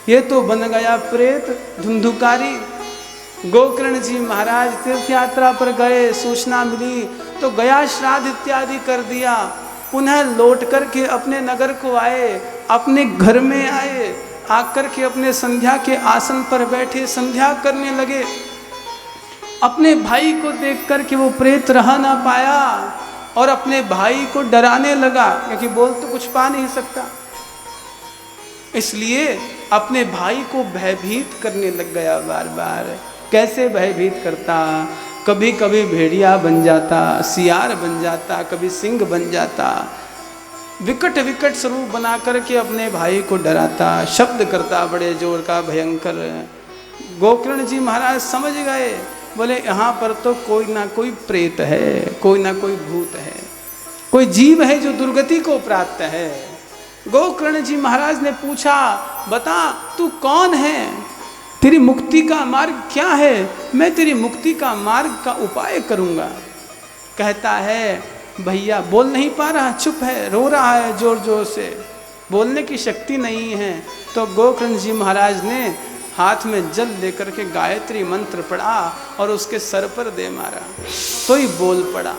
ये तो बन गया प्रेत धुंधुकारी। गोकर्ण जी महाराज तीर्थ यात्रा पर गए, सूचना मिली तो गया श्राद्ध इत्यादि कर दिया। पुनः लौट करके अपने नगर को आए, अपने घर में आए, आकर के अपने संध्या के आसन पर बैठे संध्या करने लगे। अपने भाई को देख करके वो प्रेत रह ना पाया और अपने भाई को डराने लगा, क्योंकि बोल तो कुछ पा नहीं सकता, इसलिए अपने भाई को भयभीत करने लग गया बार बार। कैसे भयभीत करता? कभी कभी भेड़िया बन जाता, सियार बन जाता, कभी सिंह बन जाता, विकट विकट स्वरूप बना करके अपने भाई को डराता, शब्द करता बड़े जोर का भयंकर। गोकर्ण जी महाराज समझ गए, बोले यहाँ पर तो कोई ना कोई प्रेत है, कोई ना कोई भूत है, कोई जीव है जो दुर्गति को प्राप्त है। गोकर्ण जी महाराज ने पूछा, बता तू कौन है, तेरी मुक्ति का मार्ग क्या है, मैं तेरी मुक्ति का मार्ग का उपाय करूँगा। कहता है भैया बोल नहीं पा रहा, चुप है, रो रहा है जोर जोर से, बोलने की शक्ति नहीं है। तो गोकर्ण जी महाराज ने हाथ में जल लेकर के गायत्री मंत्र पढ़ा और उसके सर पर दे मारा, तो ही बोल पड़ा।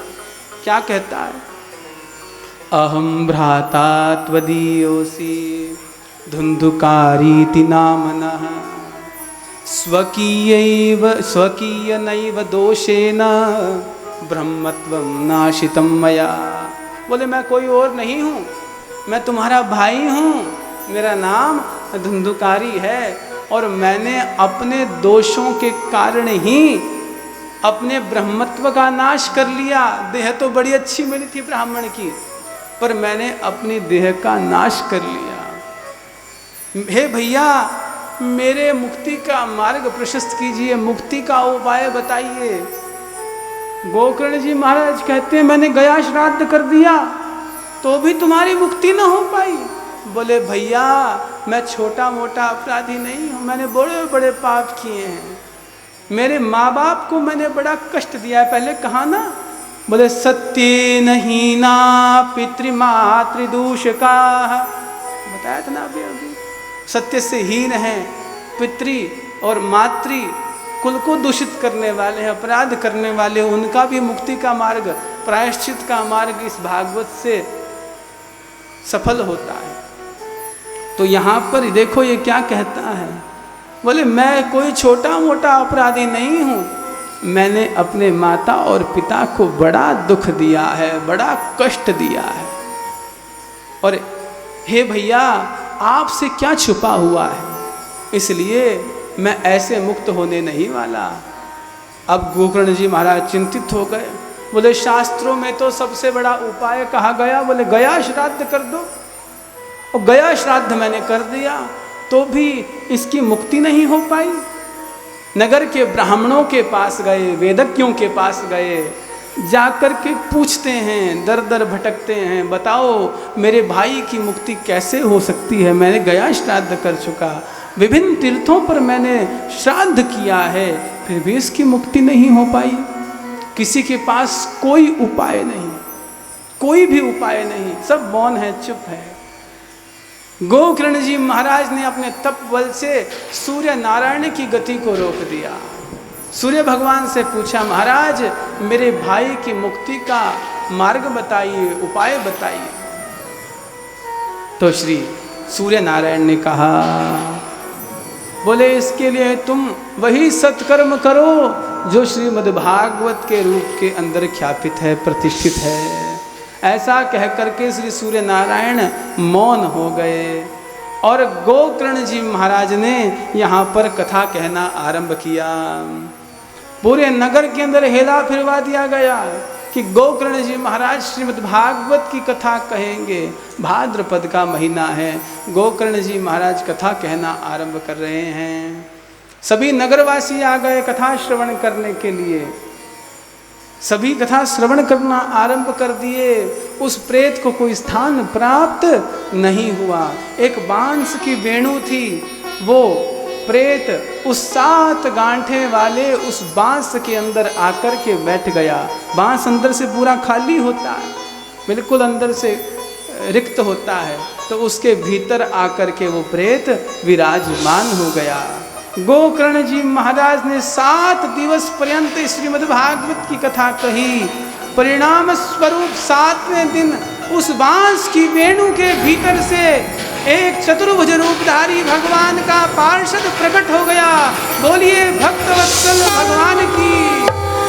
क्या कहता है? अहम भ्राता त्वदीयोऽसि धुंधुकारीति नामनः स्वकीयनैव दोषेण ब्रह्मत्वं नाशितं मया। बोले मैं कोई और नहीं हूँ, मैं तुम्हारा भाई हूँ, मेरा नाम धुंधुकारी है और मैंने अपने दोषों के कारण ही अपने ब्रह्मत्व का नाश कर लिया। देह तो बड़ी अच्छी मिली थी ब्राह्मण की, पर मैंने अपनी देह का नाश कर लिया। हे भैया मेरे मुक्ति का मार्ग प्रशस्त कीजिए, मुक्ति का उपाय बताइए। गोकर्ण जी महाराज कहते हैं मैंने गया श्राद्ध कर दिया तो भी तुम्हारी मुक्ति न हो पाई। बोले भैया मैं छोटा मोटा अपराधी नहीं हूँ, मैंने बड़े बड़े पाप किए हैं, मेरे माँ बाप को मैंने बड़ा कष्ट दिया है। पहले कहा ना, बोले सत्येन हीना पितृमातृदूषका, बताया था ना अभी। सत्य से हीन है, पितृ और मातृ कुल को दूषित करने वाले हैं, अपराध करने वाले, उनका भी मुक्ति का मार्ग, प्रायश्चित का मार्ग इस भागवत से सफल होता है। तो यहाँ पर देखो ये क्या कहता है, बोले मैं कोई छोटा मोटा अपराधी नहीं हूँ, मैंने अपने माता और पिता को बड़ा दुख दिया है, बड़ा कष्ट दिया है, और हे भैया आपसे क्या छुपा हुआ है, इसलिए मैं ऐसे मुक्त होने नहीं वाला। अब गोकर्ण जी महाराज चिंतित हो गए, बोले शास्त्रों में तो सबसे बड़ा उपाय कहा गया, बोले गया श्राद्ध कर दो, और गया श्राद्ध मैंने कर दिया तो भी इसकी मुक्ति नहीं हो पाई। नगर के ब्राह्मणों के पास गए, वेदज्ञों के पास गए, जाकर के पूछते हैं, दर दर भटकते हैं, बताओ मेरे भाई की मुक्ति कैसे हो सकती है, मैंने गया श्राद्ध कर चुका, विभिन्न तीर्थों पर मैंने श्राद्ध किया है, फिर भी इसकी मुक्ति नहीं हो पाई। किसी के पास कोई उपाय नहीं, कोई भी उपाय नहीं, सब मौन है, चुप है। गोकर्ण जी महाराज ने अपने तप बल से सूर्य नारायण की गति को रोक दिया। सूर्य भगवान से पूछा, महाराज मेरे भाई की मुक्ति का मार्ग बताइए, उपाय बताइए। तो श्री सूर्य नारायण ने कहा, बोले इसके लिए तुम वही सत्कर्म करो जो श्रीमद्भागवत के रूप के अंदर ख्यापित है, प्रतिष्ठित है। ऐसा कह करके श्री सूर्य नारायण मौन हो गए और गोकर्ण जी महाराज ने यहाँ पर कथा कहना आरंभ किया। पूरे नगर के अंदर हेला फिरवा दिया गया कि गोकर्ण जी महाराज श्रीमद्भागवत की कथा कहेंगे। भाद्रपद का महीना है, गोकर्ण जी महाराज कथा कहना आरंभ कर रहे हैं। सभी नगरवासी आ गए कथा श्रवण करने के लिए, सभी कथा श्रवण करना आरंभ कर दिए। उस प्रेत को कोई स्थान प्राप्त नहीं हुआ। एक बांस की वेणु थी, वो प्रेत उस 7 गांठे वाले उस बांस के अंदर आकर के बैठ गया। बांस अंदर से पूरा खाली होता है, बिल्कुल अंदर से रिक्त होता है तो उसके भीतर आकर के वो प्रेत विराजमान हो गया। गोकर्ण जी महाराज ने 7 दिवस पर्यंत श्रीमद्भागवत की कथा कही। परिणाम स्वरूप 7वें दिन उस बांस की वेणु के भीतर से एक चतुर्भुज रूपधारी भगवान का पार्षद प्रकट हो गया। बोलिए भक्तवत्सल भगवान की,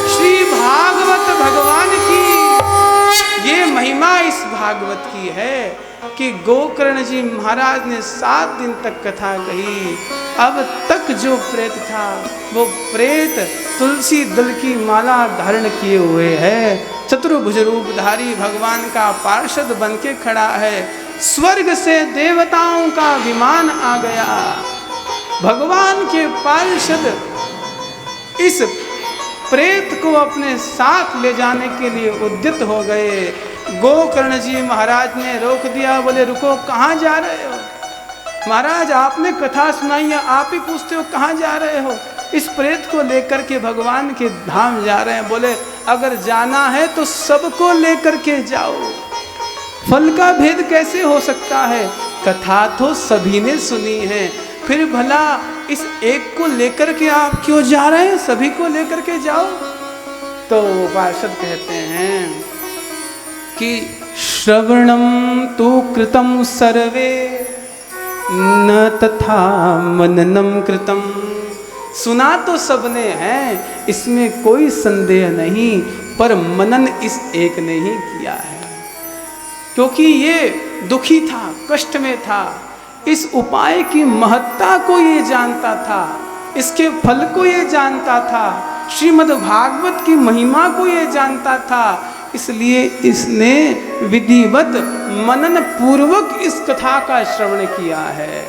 श्री भागवत भगवान की। ये महिमा इस भागवत की है कि गोकर्ण जी महाराज ने 7 दिन तक कथा कही। अब तक जो प्रेत था वो प्रेत तुलसी दल की माला धारण किए हुए है, चतुर्भुज रूपधारी भगवान का पार्षद बन के खड़ा है। स्वर्ग से देवताओं का विमान आ गया। भगवान के पार्षद इस प्रेत को अपने साथ ले जाने के लिए उद्यत हो गए। गोकर्ण जी महाराज ने रोक दिया, बोले रुको, कहाँ जा रहे हो? महाराज आपने कथा सुनाई है, आप ही पूछते हो कहाँ जा रहे हो? इस प्रेत को लेकर के भगवान के धाम जा रहे हैं। बोले अगर जाना है तो सबको लेकर के जाओ, फल का भेद कैसे हो सकता है? कथा तो सभी ने सुनी है, फिर भला इस एक को लेकर के आप क्यों जा रहे हैं? सभी को लेकर के जाओ। तो पार्षद कहते हैं कि श्रवणम तु कृतम सर्वे न तथा मननम कृतम। सुना तो सबने है, इसमें कोई संदेह नहीं, पर मनन इस एक ने ही किया है, क्योंकि ये दुखी था, कष्ट में था। इस उपाय की महत्ता को ये जानता था, इसके फल को ये जानता था, श्रीमद् भागवत की महिमा को ये जानता था। इसलिए इसने विधिवत मनन पूर्वक इस कथा का श्रवण किया है।